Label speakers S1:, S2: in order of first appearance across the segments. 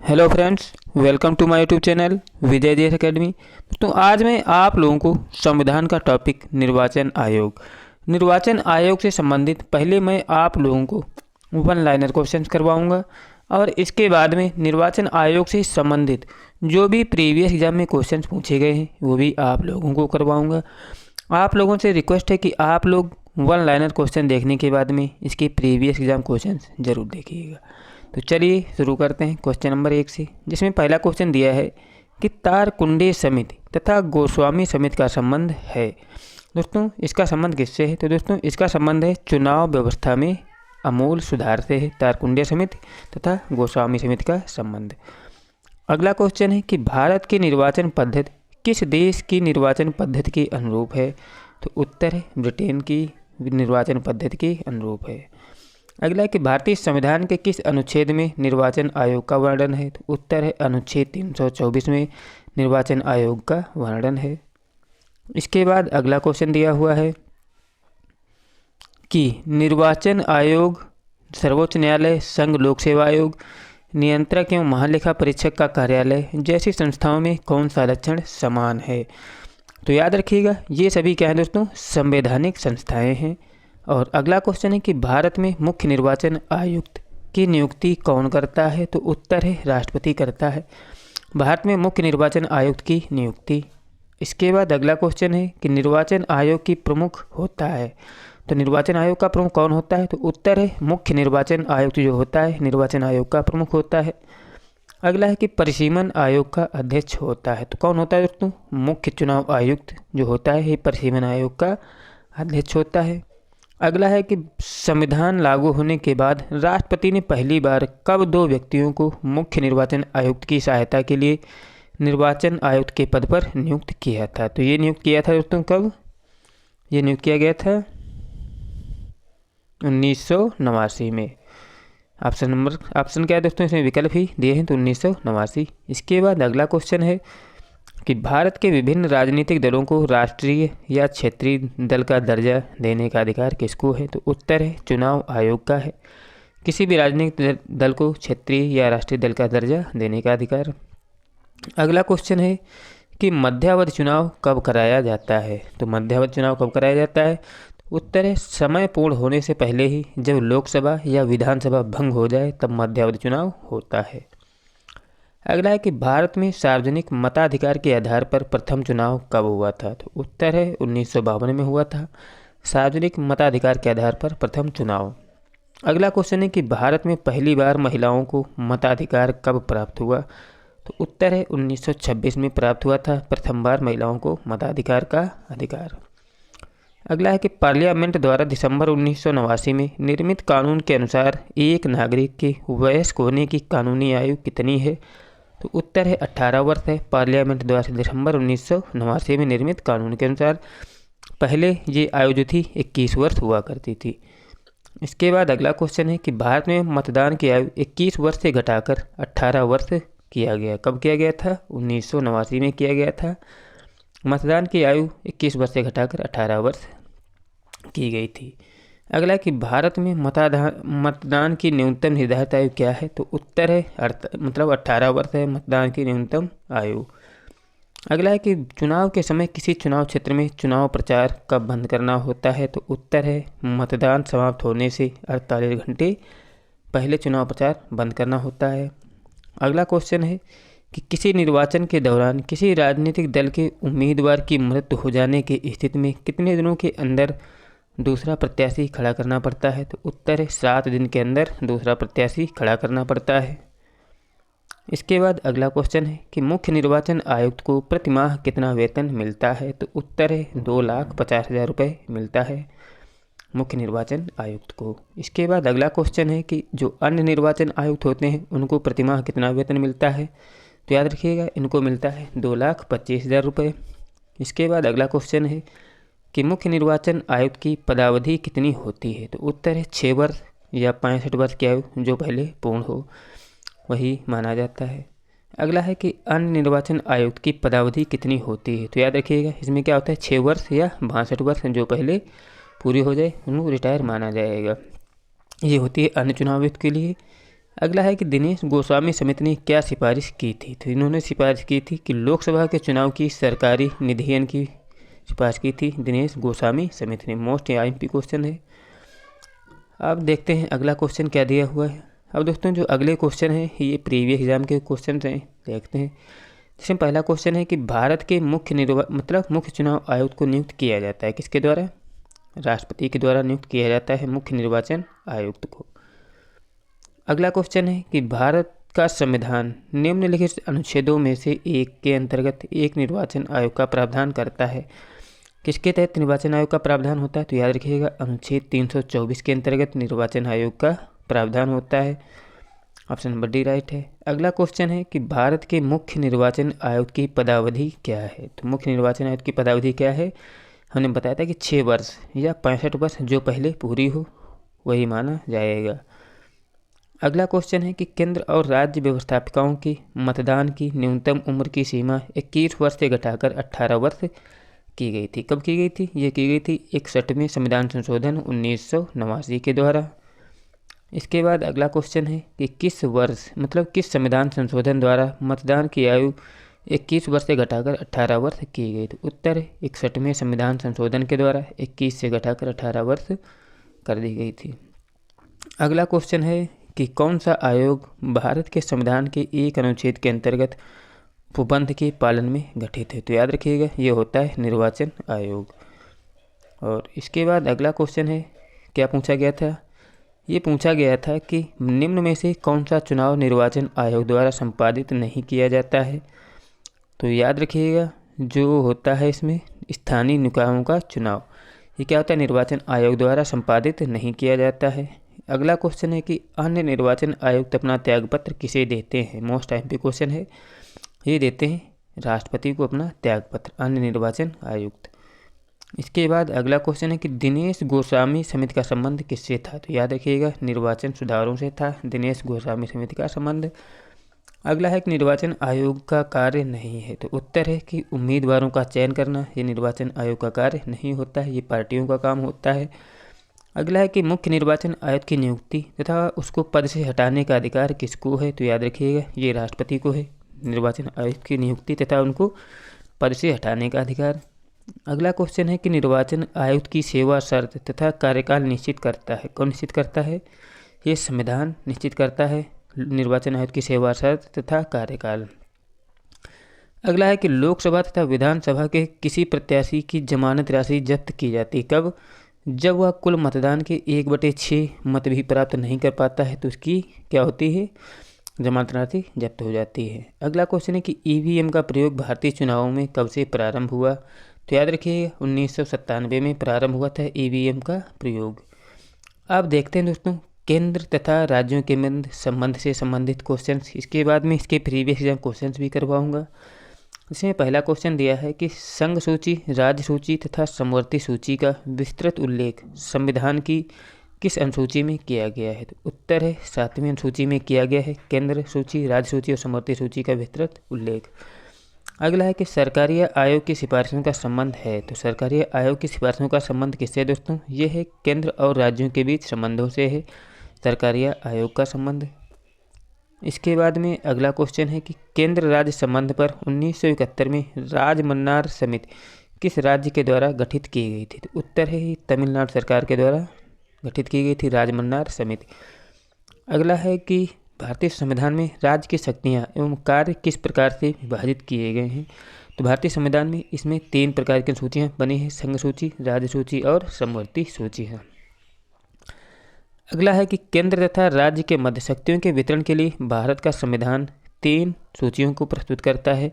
S1: Hello friends, welcome to my YouTube channel Vijay ji academy. तो आज मैं आप लोगों को संविधान का टॉपिक निर्वाचन आयोग से संबंधित पहले मैं आप लोगों को वन लाइनर क्वेश्चंस करवाऊंगा और इसके बाद में निर्वाचन आयोग से संबंधित जो भी प्रीवियस एग्जाम में क्वेश्चंस पूछे गए हैं वो भी आप लोगों को करवाऊंगा। आप लोगों से रिक्वेस्ट है कि आप लोग वन लाइनर क्वेश्चन देखने के बाद में इसके प्रीवियस एग्जाम क्वेश्चंस जरूर देखिएगा। तो चलिए शुरू करते हैं क्वेश्चन नंबर 1 से, जिसमें पहला क्वेश्चन दिया है कि तारकुंडे समिति तथा गोस्वामी समिति का संबंध है। दोस्तों इसका संबंध किससे है? तो दोस्तों इसका संबंध है चुनाव व्यवस्था में आमूल सुधार से है। तारकुंडे समिति तथा गोस्वामी समिति का संबंध। अगला क्वेश्चन है कि भारत की निर्वाचन पद्धति किस देश की निर्वाचन पद्धति के अनुरूप है? तो उत्तर है ब्रिटेन की निर्वाचन पद्धति के अनुरूप है। अगला है कि भारतीय संविधान के किस अनुच्छेद में निर्वाचन आयोग का वर्णन है? तो उत्तर है अनुच्छेद 324 में निर्वाचन आयोग का वर्णन है। इसके बाद अगला क्वेश्चन दिया हुआ है कि निर्वाचन आयोग, सर्वोच्च न्यायालय, संघ लोक सेवा आयोग, नियंत्रक एवं महालेखा परीक्षक का कार्यालय जैसी संस्थाओं में कौन सा लक्षण समान है? तो याद रखिएगा ये सभी क्या है दोस्तों? संवैधानिक संस्थाएं हैं। और अगला क्वेश्चन है कि भारत में मुख्य निर्वाचन आयुक्त की नियुक्ति कौन करता है? तो उत्तर है राष्ट्रपति करता है भारत में मुख्य निर्वाचन आयुक्त की नियुक्ति। इसके बाद अगला क्वेश्चन है कि निर्वाचन आयोग की प्रमुख होता है। तो निर्वाचन आयोग का प्रमुख कौन होता है? तो उत्तर है मुख्य निर्वाचन आयुक्त जो होता है निर्वाचन आयोग का प्रमुख होता है। अगला है कि परिसीमन आयोग का अध्यक्ष होता है। तो कौन होता है दोस्तों? मुख्य चुनाव आयुक्त जो होता है ये परिसीमन आयोग का अध्यक्ष होता है। अगला है कि संविधान लागू होने के बाद राष्ट्रपति ने पहली बार कब 2 व्यक्तियों को मुख्य निर्वाचन आयुक्त की सहायता के लिए निर्वाचन आयुक्त के पद पर नियुक्त किया था? तो ये नियुक्त किया था दोस्तों कब? ये नियुक्त किया गया था 1989 में। ऑप्शन क्या है दोस्तों? इसमें विकल्प ही दिए हैं तो 1989। इसके बाद अगला क्वेश्चन है कि भारत के विभिन्न राजनीतिक दलों को राष्ट्रीय या क्षेत्रीय दल का दर्जा देने का अधिकार किसको है? तो उत्तर है चुनाव आयोग का है किसी भी राजनीतिक दल को क्षेत्रीय या राष्ट्रीय दल का दर्जा देने का अधिकार। अगला क्वेश्चन है कि मध्यावधि चुनाव कब कराया जाता है? तो मध्यावधि चुनाव कब कराया जाता है? उत्तर है समय पूर्ण होने से पहले ही, जब लोकसभा या विधानसभा भंग हो जाए तब मध्यावधि चुनाव होता है। अगला है कि भारत में सार्वजनिक मताधिकार के आधार पर प्रथम चुनाव कब हुआ था? तो उत्तर है 1952 में हुआ था सार्वजनिक मताधिकार के आधार पर प्रथम चुनाव। अगला क्वेश्चन है कि भारत में पहली बार महिलाओं को मताधिकार कब प्राप्त हुआ? तो उत्तर है 1926 में प्राप्त हुआ था प्रथम बार महिलाओं को मताधिकार का अधिकार। अगला है कि पार्लियामेंट द्वारा दिसंबर 1989 में निर्मित कानून के अनुसार एक नागरिक के वयस्क होने की कानूनी आयु कितनी है? तो उत्तर है 18 वर्ष है। पार्लियामेंट द्वारा दिसंबर 1989 में निर्मित कानून के अनुसार पहले ये आयु जो थी 21 वर्ष हुआ करती थी। इसके बाद अगला क्वेश्चन है कि भारत में मतदान की आयु 21 वर्ष से घटाकर 18 वर्ष किया गया। कब किया गया था? 1989 में किया गया था। मतदान की आयु 21 वर्ष से घटाकर 18 वर्ष की गई थी। अगला कि भारत में मतदान की न्यूनतम निर्धारित आयु क्या है? तो उत्तर है 18 वर्ष है मतदान की न्यूनतम आयु। अगला है कि चुनाव के समय किसी चुनाव क्षेत्र में चुनाव प्रचार कब बंद करना होता है? तो उत्तर है मतदान समाप्त होने से 48 घंटे पहले चुनाव प्रचार बंद करना होता है। अगला क्वेश्चन है कि किसी निर्वाचन के दौरान किसी राजनीतिक दल के उम्मीदवार की मृत्यु हो जाने की स्थिति में कितने दिनों के अंदर दूसरा प्रत्याशी खड़ा करना पड़ता है? तो उत्तर है 7 दिन के अंदर दूसरा प्रत्याशी खड़ा करना पड़ता है। इसके बाद अगला क्वेश्चन है कि मुख्य निर्वाचन आयुक्त को प्रति माह कितना वेतन मिलता है? तो उत्तर है 2,50,000 रुपये मिलता है मुख्य निर्वाचन आयुक्त को। इसके बाद अगला क्वेश्चन है कि जो अन्य निर्वाचन आयुक्त होते हैं उनको प्रति माह कितना वेतन मिलता है? तो याद रखिएगा इनको मिलता है 2,25,000 रुपये। इसके बाद अगला क्वेश्चन है कि मुख्य निर्वाचन आयुक्त की पदावधि कितनी होती है? तो उत्तर है 6 वर्ष या 65 वर्ष की आयु जो पहले पूर्ण हो वही माना जाता है। अगला है कि अन्य निर्वाचन आयुक्त की पदावधि कितनी होती है? तो याद रखिएगा इसमें क्या होता है 6 वर्ष या 62 वर्ष जो पहले पूरी हो जाए उनको रिटायर माना जाएगा। ये होती है अन्य चुनाव आयुक्त के लिए। अगला है कि दिनेश गोस्वामी समिति ने क्या सिफारिश की थी। तो इन्होंने सिफारिश की थी कि लोकसभा के चुनाव की सरकारी निधियन की सिफारिश की थी दिनेश गोस्वामी समिति ने। मोस्ट IMP क्वेश्चन है। अब देखते हैं अगला क्वेश्चन क्या दिया हुआ है। अब दोस्तों जो अगले क्वेश्चन है ये प्रीवियस एग्जाम के क्वेश्चन हैं, देखते हैं। जिसमें पहला क्वेश्चन है कि भारत के मुख्य चुनाव आयुक्त को नियुक्त किया जाता है किसके द्वारा? राष्ट्रपति के द्वारा नियुक्त किया जाता है मुख्य निर्वाचन आयुक्त को। अगला क्वेश्चन है कि भारत का संविधान निम्नलिखित अनुच्छेदों में से एक के अंतर्गत एक निर्वाचन आयोग का प्रावधान करता है। किसके तहत निर्वाचन आयोग का प्रावधान होता है? तो याद रखिएगा अनुच्छेद 324 के अंतर्गत निर्वाचन आयोग का प्रावधान होता है। ऑप्शन नंबर डी राइट है। अगला क्वेश्चन है कि भारत के मुख्य निर्वाचन आयुक्त की पदावधि क्या है? तो मुख्य निर्वाचन आयुक्त की पदावधि क्या है? हमने बताया था कि 6 वर्ष या 65 वर्ष जो पहले पूरी हो वही माना जाएगा। अगला क्वेश्चन है कि केंद्र और राज्य व्यवस्थापिकाओं की मतदान की न्यूनतम उम्र की सीमा 21 वर्ष से घटाकर 18 वर्ष की गई थी। कब की गई थी? ये की गई थी 61वें संविधान संशोधन 1989 के द्वारा। इसके बाद अगला क्वेश्चन है कि किस संविधान संशोधन द्वारा मतदान की आयु 21 वर्ष से घटाकर 18 वर्ष की गई? तो उत्तर 61वें संविधान संशोधन के द्वारा 21 से घटाकर 18 वर्ष कर दी गई थी। अगला क्वेश्चन है कि कौन सा आयोग भारत के संविधान के एक अनुच्छेद के अंतर्गत उपबंध के पालन में गठित है? तो याद रखिएगा ये होता है निर्वाचन आयोग। और इसके बाद अगला क्वेश्चन है, क्या पूछा गया था? ये पूछा गया था कि निम्न में से कौन सा चुनाव निर्वाचन आयोग द्वारा संपादित नहीं किया जाता है? तो याद रखिएगा जो होता है इसमें स्थानीय निकायों का चुनाव, ये क्या होता है? निर्वाचन आयोग द्वारा संपादित नहीं किया जाता है। अगला क्वेश्चन है कि अन्य निर्वाचन आयुक्त अपना त्यागपत्र किसे देते हैं? मोस्ट IMP क्वेश्चन है। ये देते हैं राष्ट्रपति को अपना त्यागपत्र, अन्य निर्वाचन आयुक्त। इसके बाद अगला क्वेश्चन है कि दिनेश गोस्वामी समिति का संबंध किससे था? तो याद रखिएगा निर्वाचन सुधारों से था दिनेश गोस्वामी समिति का संबंध। अगला है कि निर्वाचन आयोग का कार्य नहीं है। तो उत्तर है कि उम्मीदवारों का चयन करना ये निर्वाचन आयोग का कार्य नहीं होता है, ये पार्टियों का काम होता है। अगला है कि मुख्य निर्वाचन आयुक्त की नियुक्ति तथा उसको पद से हटाने का अधिकार किसको है? तो याद रखिएगा ये राष्ट्रपति को है निर्वाचन आयुक्त की नियुक्ति तथा उनको पद से हटाने का अधिकार। अगला क्वेश्चन है कि निर्वाचन आयुक्त की सेवा शर्त तथा कार्यकाल निश्चित करता है। कौन निश्चित करता है? ये संविधान निश्चित करता है निर्वाचन आयुक्त की सेवा शर्त तथा कार्यकाल। अगला है कि लोकसभा तथा विधानसभा के किसी प्रत्याशी की जमानत राशि जब्त की जाती है। कब? जब वह कुल मतदान के 1/6 मत भी प्राप्त नहीं कर पाता है तो उसकी क्या होती है? जमानत राशि जब्त हो जाती है। अगला क्वेश्चन है कि EVM का प्रयोग भारतीय चुनावों में कब से प्रारंभ हुआ? तो याद रखिए 1997 में प्रारंभ हुआ था EVM का प्रयोग। अब देखते हैं दोस्तों केंद्र तथा राज्यों के संबंध से संबंधित क्वेश्चंस। इसके बाद में इसके प्रीवियस एग्जाम क्वेश्चंस भी करवाऊंगा। इसमें पहला क्वेश्चन दिया है कि संघ सूची, राज्य सूची तथा समवर्ती सूची का विस्तृत उल्लेख संविधान की किस अनुसूची में किया गया है? तो उत्तर है 7वीं अनुसूची में किया गया है केंद्र सूची, राज्य सूची और समवर्ती सूची का विस्तृत उल्लेख। अगला है कि सरकारी आयोग की सिफारिशों का संबंध है। तो सरकारी आयोग की सिफारिशों का संबंध किससे है दोस्तों? ये है केंद्र और राज्यों के बीच संबंधों से है सरकारी आयोग का संबंध। इसके बाद में अगला क्वेश्चन है कि केंद्र राज्य संबंध पर 1971 में राजमन्नार समिति किस राज्य के द्वारा गठित की गई थी? तो उत्तर है तमिलनाडु सरकार के द्वारा गठित की गई थी राजमन्नार समिति। अगला है कि भारतीय संविधान में राज्य की शक्तियाँ एवं कार्य किस प्रकार से विभाजित किए गए हैं? तो भारतीय संविधान में इसमें 3 प्रकार की सूचियाँ बनी हैं, संघ सूची, राज्य सूची और समवर्ती सूची है। अगला है कि केंद्र तथा राज्य के मध्य शक्तियों के वितरण के लिए भारत का संविधान 3 सूचियों को प्रस्तुत करता है।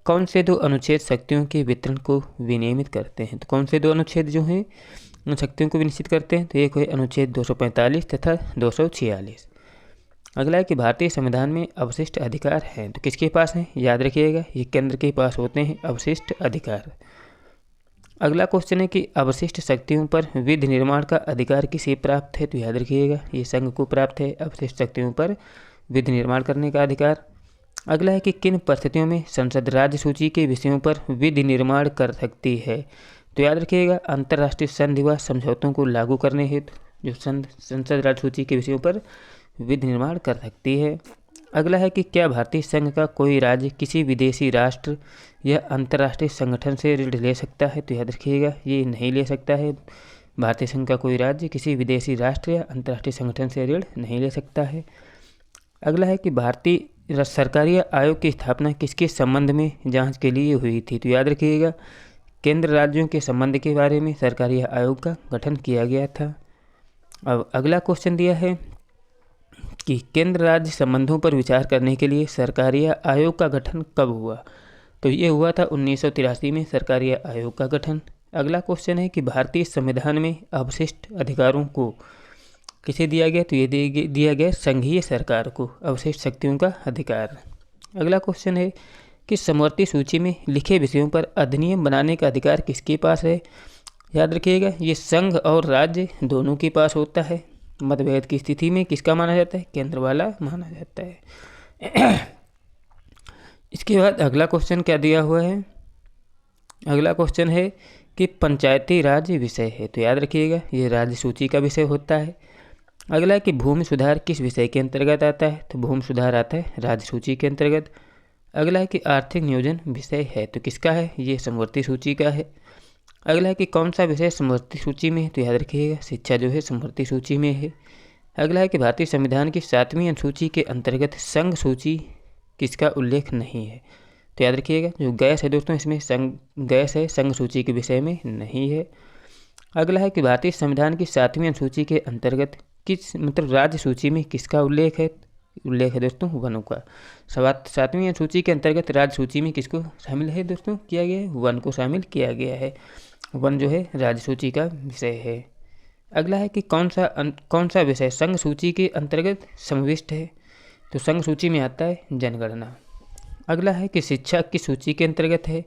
S1: कौन से 2 अनुच्छेद शक्तियों के वितरण को विनियमित करते हैं? तो कौन से 2 अनुच्छेद जो हैं उन शक्तियों को निश्चित करते हैं? तो एक है अनुच्छेद 245 तथा 246। अगला है कि भारतीय संविधान में अवशिष्ट अधिकार हैं तो किसके पास हैं? याद रखिएगा ये केंद्र के पास होते हैं अवशिष्ट अधिकार। अगला क्वेश्चन है कि अवशिष्ट शक्तियों पर विधि निर्माण का अधिकार किसे प्राप्त है? तो याद रखिएगा ये संघ को प्राप्त है अवशिष्ट शक्तियों पर विधि निर्माण करने का अधिकार। अगला है कि किन परिस्थितियों में संसद राज्य सूची के विषयों पर विधि निर्माण कर सकती है? तो याद रखिएगा अंतर्राष्ट्रीय संधि व समझौतों को लागू करने हेतु जो संसद राज्य सूची के विषयों पर विधि निर्माण कर सकती है। अगला है कि क्या भारतीय संघ का कोई राज्य किसी विदेशी राष्ट्र या अंतर्राष्ट्रीय संगठन से ऋण ले सकता है? तो याद रखिएगा, ये नहीं ले सकता है। भारतीय संघ का कोई राज्य किसी विदेशी राष्ट्र या अंतर्राष्ट्रीय संगठन से ऋण नहीं ले सकता है। अगला है कि भारतीय सरकारी आयोग की स्थापना किसके संबंध में जांच के लिए हुई थी? तो याद रखिएगा, केंद्र राज्यों के संबंध के बारे में सरकारी आयोग का गठन किया गया था। अब अगला क्वेश्चन दिया है कि केंद्र राज्य संबंधों पर विचार करने के लिए सरकारी आयोग का गठन कब हुआ? तो ये हुआ था 1983 में सरकारी आयोग का गठन। अगला क्वेश्चन है कि भारतीय संविधान में अवशिष्ट अधिकारों को किसे दिया गया? तो ये दिया गया संघीय सरकार को अवशिष्ट शक्तियों का अधिकार। अगला क्वेश्चन है कि समवर्ती सूची में लिखे विषयों पर अधिनियम बनाने का अधिकार किसके पास है? याद रखिएगा, ये संघ और राज्य दोनों के पास होता है। मतभेद की स्थिति में किसका माना जाता है? केंद्र वाला माना जाता है। इसके बाद अगला क्वेश्चन क्या दिया हुआ है? अगला क्वेश्चन है कि पंचायती राज विषय है। तो याद रखिएगा, ये राज्य सूची का विषय होता है। अगला है कि भूमि सुधार किस विषय के अंतर्गत आता है? तो भूमि सुधार आता है राज्य सूची के अंतर्गत। अगला है कि आर्थिक नियोजन विषय है, तो किसका है? ये समवर्ती सूची का है। अगला है कि कौन सा विषय समवर्ती सूची में है? तो याद रखिएगा, शिक्षा जो है समवर्ती सूची में है। अगला है कि भारतीय संविधान की 7वीं अनुसूची के अंतर्गत संघ सूची किसका उल्लेख नहीं है? तो याद रखिएगा, जो गैस है दोस्तों, इसमें गैस है, संघ सूची के विषय में नहीं है। अगला है कि भारतीय संविधान की 7वीं अनुसूची के अंतर्गत राज्य सूची में किसका उल्लेख है? उल्लेख है दोस्तों वनों का। 7वीं अनुसूची के अंतर्गत राज्य सूची में किसको शामिल है दोस्तों? किया गया है, वन को शामिल किया गया है। वन जो है राज्य सूची का विषय है। अगला है कि कौन सा विषय संघ सूची के अंतर्गत समाविष्ट है? तो संघ सूची में आता है जनगणना। अगला है कि शिक्षा किस सूची के अंतर्गत है?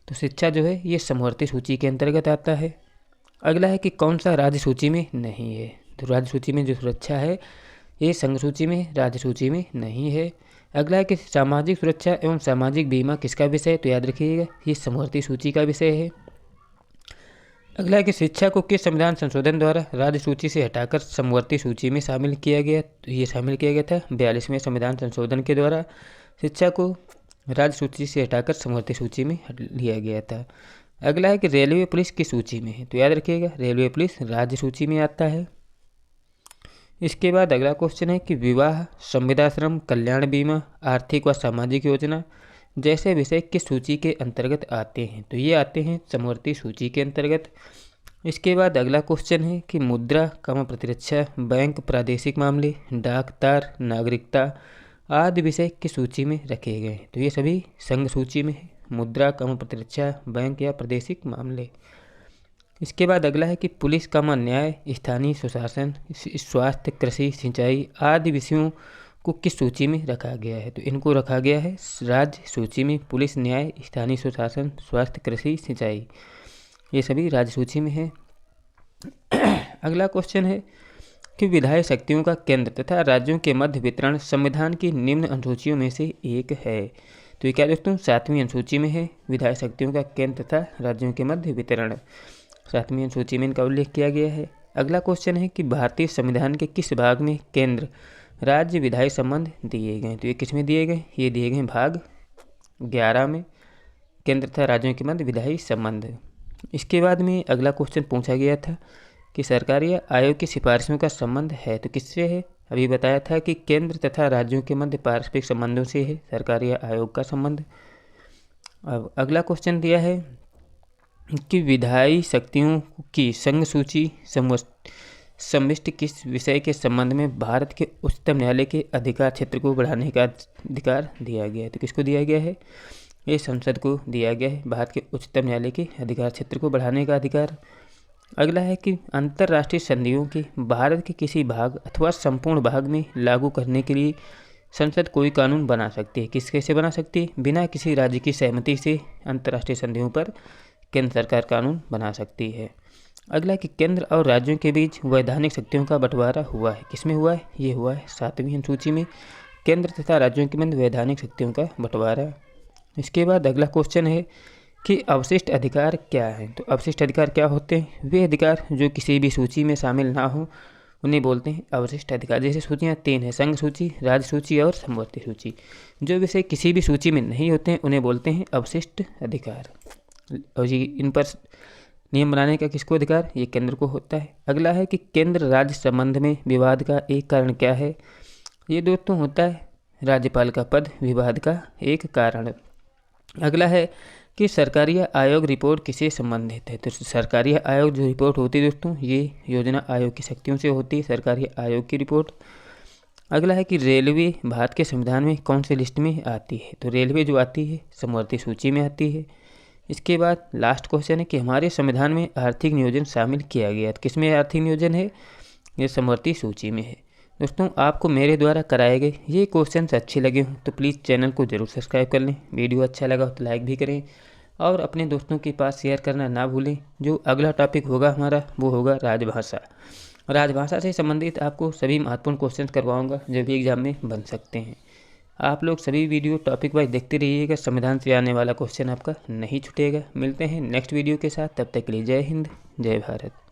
S1: तो शिक्षा जो है ये समवर्ती सूची के अंतर्गत आता है। अगला है कि कौन सा राज्य सूची में नहीं है? तो राज्य सूची में जो सुरक्षा है ये संघ सूची में, राज्य सूची में नहीं है। अगला है कि सामाजिक सुरक्षा एवं सामाजिक बीमा किसका विषय है? तो याद रखिएगा, ये समवर्ती सूची का विषय है। अगला है कि शिक्षा को किस संविधान संशोधन द्वारा राज्य सूची से हटाकर समवर्ती सूची में शामिल किया गया? तो ये शामिल किया गया था 42वें संविधान संशोधन के द्वारा शिक्षा को राज्य सूची से हटाकर समवर्ती सूची में लिया गया था। अगला है कि रेलवे पुलिस किस सूची में है? तो याद रखिएगा, रेलवे पुलिस राज्य सूची में आता है। इसके बाद अगला क्वेश्चन है कि विवाह, संविदाश्रम, कल्याण बीमा, आर्थिक व सामाजिक योजना जैसे विषय किस सूची के अंतर्गत आते हैं? तो ये आते हैं समवर्ती सूची के अंतर्गत। इसके बाद अगला क्वेश्चन है कि मुद्रा, प्रतिरक्षा, बैंक, प्रादेशिक मामले, डाक तार, नागरिकता आदि विषय किस सूची में रखे गए हैं? तो ये सभी संघ सूची में है। मुद्रा, प्रतिरक्षा, बैंक या प्रादेशिक मामले। इसके बाद अगला है कि पुलिस, न्याय, स्थानीय सुशासन, स्वास्थ्य, कृषि, सिंचाई आदि विषयों को किस सूची में रखा गया है? तो इनको रखा गया है राज्य सूची में। पुलिस, न्याय, स्थानीय सुशासन, स्वास्थ्य, कृषि, सिंचाई ये सभी राज्य सूची में है। अगला क्वेश्चन है कि विधायी शक्तियों का केंद्र तथा राज्यों के मध्य वितरण संविधान की निम्न अनुसूचियों में से एक है। तो ये क्या दोस्तों? 7वीं अनुसूची में है विधायी शक्तियों का केंद्र तथा राज्यों के मध्य वितरण। 7वीं अनुसूची में इनका उल्लेख किया गया है। अगला क्वेश्चन है कि भारतीय संविधान के किस भाग में केंद्र राज्य विधायी संबंध दिए गए? तो ये किस में दिए गए? ये दिए गए भाग 11 में, केंद्र तथा राज्यों के मध्य विधायी संबंध। इसके बाद में अगला क्वेश्चन पूछा गया था कि सरकारी आयोग की सिफारिशों का संबंध है, तो किससे है? अभी बताया था कि केंद्र तथा राज्यों के मध्य पारस्परिक संबंधों से है सरकारी आयोग का संबंध। अब अगला क्वेश्चन दिया है कि विधायी शक्तियों की संघ सूची समष्टि किस विषय के संबंध में भारत के उच्चतम न्यायालय के अधिकार क्षेत्र को बढ़ाने का अधिकार दिया गया है? तो किसको दिया गया है? ये संसद को दिया गया है भारत के उच्चतम न्यायालय के अधिकार क्षेत्र को बढ़ाने का अधिकार। अगला है कि अंतर्राष्ट्रीय संधियों के भारत के किसी भाग अथवा संपूर्ण भाग में लागू करने के लिए संसद कोई कानून बना सकती है। किस कैसे बना सकती है? बिना किसी राज्य की सहमति से अंतर्राष्ट्रीय संधियों पर केंद्र सरकार कानून बना सकती है। अगला कि केंद्र और राज्यों के बीच वैधानिक शक्तियों का बंटवारा हुआ है। किसमें हुआ है? ये हुआ है 7वीं अनुसूची में, केंद्र तथा राज्यों के मध्य वैधानिक शक्तियों का बंटवारा। इसके बाद अगला क्वेश्चन है कि अवशिष्ट अधिकार क्या है? तो अवशिष्ट अधिकार क्या होते हैं? वे अधिकार जो किसी भी सूची में शामिल ना हो उन्हें बोलते हैं अवशिष्ट अधिकार। जैसे सूचियाँ 3 हैं, संघ सूची, राज्य सूची और समवर्ती सूची। जो विषय किसी भी सूची में नहीं होते हैं उन्हें बोलते हैं अवशिष्ट अधिकार। और ये इन पर नियम बनाने का किसको अधिकार, ये केंद्र को होता है। अगला है कि केंद्र राज्य संबंध में विवाद का एक कारण क्या है। ये दोस्तों होता है राज्यपाल का पद विवाद का एक कारण। अगला है कि सरकारी आयोग रिपोर्ट किसे संबंधित है। तो सरकारी आयोग जो रिपोर्ट होती है दोस्तों, ये योजना आयोग की शक्तियों से होती है, सरकारी आयोग की रिपोर्ट। अगला है कि रेलवे भारत के संविधान में कौन से लिस्ट में आती है। तो रेलवे जो आती है समवर्ती सूची में आती है। इसके बाद लास्ट क्वेश्चन है कि हमारे संविधान में आर्थिक नियोजन शामिल किया गया है। तो किसमें आर्थिक नियोजन है, ये समवर्ती सूची में है। दोस्तों आपको मेरे द्वारा कराए गए ये क्वेश्चंस अच्छे लगे हों तो प्लीज़ चैनल को ज़रूर सब्सक्राइब कर लें। वीडियो अच्छा लगा हो तो लाइक भी करें और अपने दोस्तों के पास शेयर करना ना भूलें। जो अगला टॉपिक होगा हमारा वो होगा राजभाषा। राजभाषा से संबंधित आपको सभी महत्वपूर्ण क्वेश्चन करवाऊँगा जो भी एग्जाम में बन सकते हैं। आप लोग सभी वीडियो टॉपिक वाइज देखते रहिएगा, संविधान से आने वाला क्वेश्चन आपका नहीं छूटेगा। मिलते हैं नेक्स्ट वीडियो के साथ, तब तक के लिए जय हिंद जय भारत।